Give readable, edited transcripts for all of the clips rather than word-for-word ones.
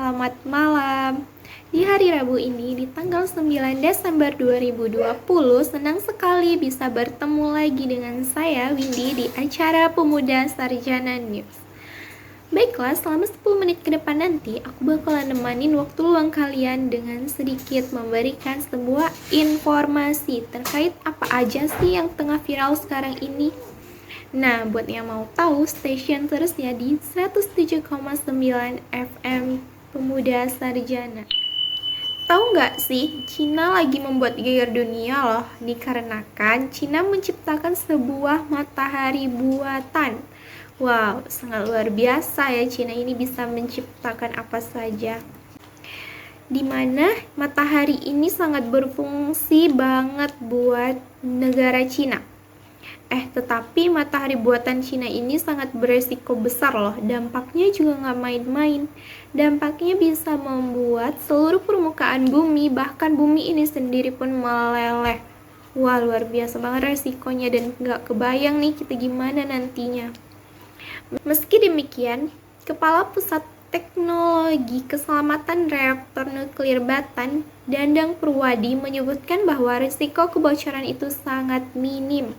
selamat malam. Di hari Rabu ini, di tanggal 9 Desember 2020, senang sekali bisa bertemu lagi dengan saya, Windy, di acara Pemuda Sarjana News. Baiklah, selama 10 menit ke depan nanti, aku bakalan nemanin waktu luang kalian dengan sedikit memberikan sebuah informasi terkait apa aja sih yang tengah viral sekarang ini. Nah, buat yang mau tahu, stasiun terusnya di 107,9 FM Pemuda Sarjana. Tahu nggak sih, Cina lagi membuat geger dunia loh, dikarenakan Cina menciptakan sebuah matahari buatan. Wow, sangat luar biasa ya, Cina ini bisa menciptakan apa saja. Dimana matahari ini sangat berfungsi banget buat negara Cina. Tetapi matahari buatan Cina ini sangat beresiko besar loh. Dampaknya juga nggak main-main. Dampaknya bisa membuat seluruh permukaan bumi, bahkan bumi ini sendiri pun meleleh. Wah, luar biasa banget resikonya dan nggak kebayang nih kita gimana nantinya. Meski demikian, Kepala Pusat Teknologi Keselamatan Reaktor Nuklir Batan, Dandang Purwadi, menyebutkan bahwa risiko kebocoran itu sangat minim.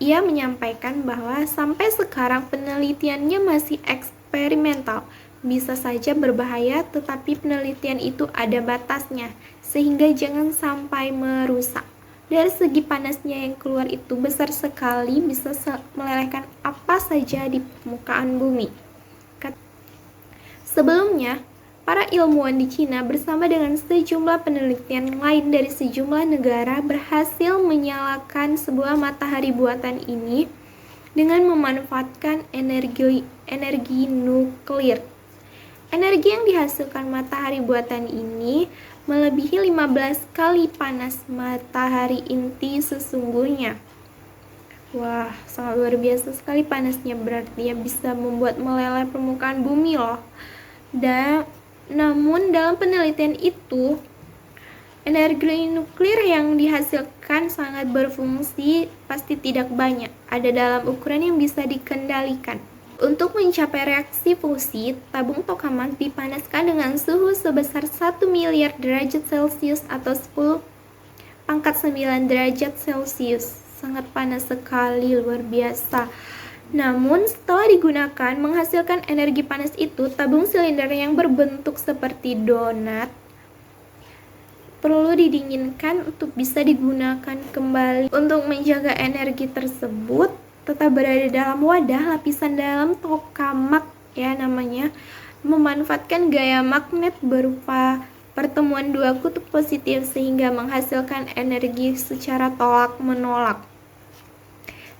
Ia menyampaikan bahwa sampai sekarang penelitiannya masih eksperimental, bisa saja berbahaya, tetapi penelitian itu ada batasnya, sehingga jangan sampai merusak. Dari segi panasnya yang keluar itu besar sekali, bisa melelehkan apa saja di permukaan bumi. Sebelumnya, para ilmuwan di Cina bersama dengan sejumlah penelitian lain dari sejumlah negara berhasil menyalakan sebuah matahari buatan ini dengan memanfaatkan energi nuklir. Energi yang dihasilkan matahari buatan ini melebihi 15 kali panas matahari inti sesungguhnya. Wah, sangat luar biasa sekali panasnya, berarti ya bisa membuat meleleh permukaan bumi loh. Namun dalam penelitian itu, energi nuklir yang dihasilkan sangat berfungsi pasti tidak banyak, ada dalam ukuran yang bisa dikendalikan. Untuk mencapai reaksi fusi, tabung tokamak dipanaskan dengan suhu sebesar 1 miliar derajat Celcius atau 10⁹ derajat Celcius. Sangat panas sekali, luar biasa. Namun, setelah digunakan menghasilkan energi panas itu, tabung silinder yang berbentuk seperti donat perlu didinginkan untuk bisa digunakan kembali. Untuk menjaga energi tersebut tetap berada dalam wadah, lapisan dalam tokamak ya namanya, memanfaatkan gaya magnet berupa pertemuan dua kutub positif sehingga menghasilkan energi secara tolak-menolak.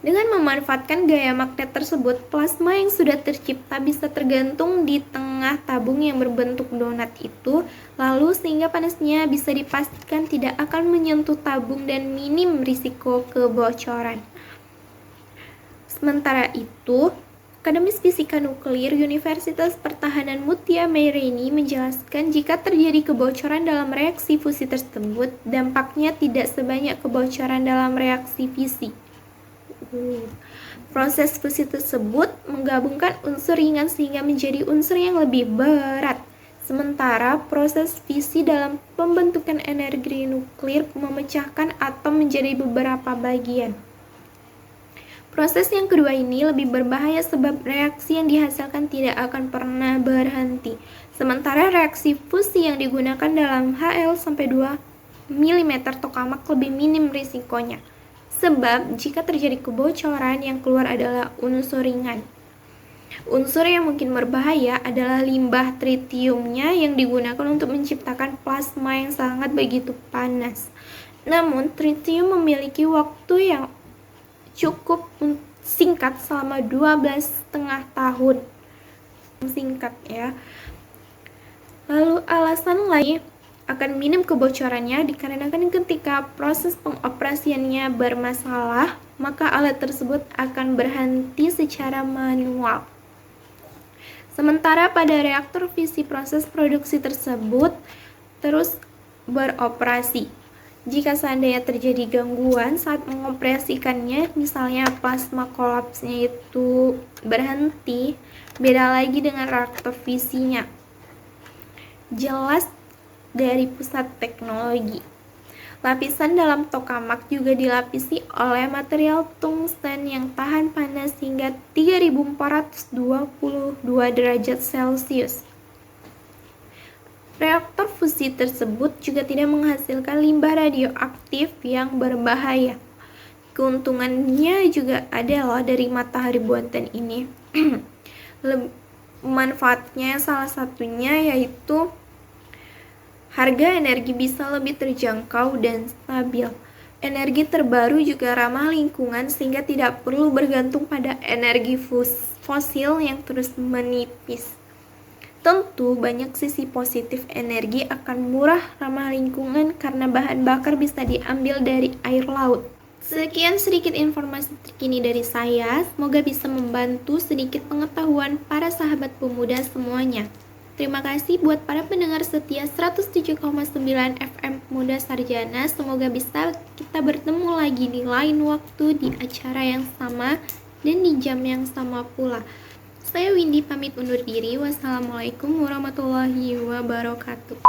Dengan memanfaatkan gaya magnet tersebut, plasma yang sudah tercipta bisa tergantung di tengah tabung yang berbentuk donat itu, lalu sehingga panasnya bisa dipastikan tidak akan menyentuh tabung dan minim risiko kebocoran. Sementara itu, Akademis Fisika Nuklir Universitas Pertahanan Mutia Meireni menjelaskan jika terjadi kebocoran dalam reaksi fusi tersebut, dampaknya tidak sebanyak kebocoran dalam reaksi fisi. Proses fusi tersebut menggabungkan unsur ringan sehingga menjadi unsur yang lebih berat. Sementara proses fisi dalam pembentukan energi nuklir memecahkan atom menjadi beberapa bagian. Proses yang kedua ini lebih berbahaya sebab reaksi yang dihasilkan tidak akan pernah berhenti. Sementara reaksi fusi yang digunakan dalam HL-2 mm tokamak lebih minim risikonya. Sebab jika terjadi kebocoran yang keluar adalah unsur ringan. Unsur yang mungkin berbahaya adalah limbah tritiumnya yang digunakan untuk menciptakan plasma yang sangat begitu panas. Namun tritium memiliki waktu yang cukup singkat selama 12,5 tahun. Singkat ya. Lalu alasan lain akan minim kebocorannya dikarenakan ketika proses pengoperasiannya bermasalah, maka alat tersebut akan berhenti secara manual. Sementara pada reaktor fisi proses produksi tersebut terus beroperasi. Jika seandainya terjadi gangguan saat mengoperasikannya, misalnya plasma kolapsnya itu berhenti, beda lagi dengan reaktor fisinya. jelas dari pusat teknologi. Lapisan dalam tokamak juga dilapisi oleh material tungsten yang tahan panas hingga 3422 derajat Celcius. Reaktor fusi tersebut juga tidak menghasilkan limbah radioaktif yang berbahaya. Keuntungannya juga ada loh dari matahari buatan ini. Manfaatnya salah satunya yaitu harga energi bisa lebih terjangkau dan stabil. Energi terbaru juga ramah lingkungan sehingga tidak perlu bergantung pada energi fosil yang terus menipis. Tentu banyak sisi positif energi akan murah, ramah lingkungan karena bahan bakar bisa diambil dari air laut. Sekian sedikit informasi terkini dari saya, semoga bisa membantu sedikit pengetahuan para sahabat pemuda semuanya. Terima kasih buat para pendengar setia 107,9 FM Pemuda Sarjana. Semoga bisa kita bertemu lagi di lain waktu di acara yang sama dan di jam yang sama pula. Saya Windy pamit undur diri. Wassalamualaikum warahmatullahi wabarakatuh.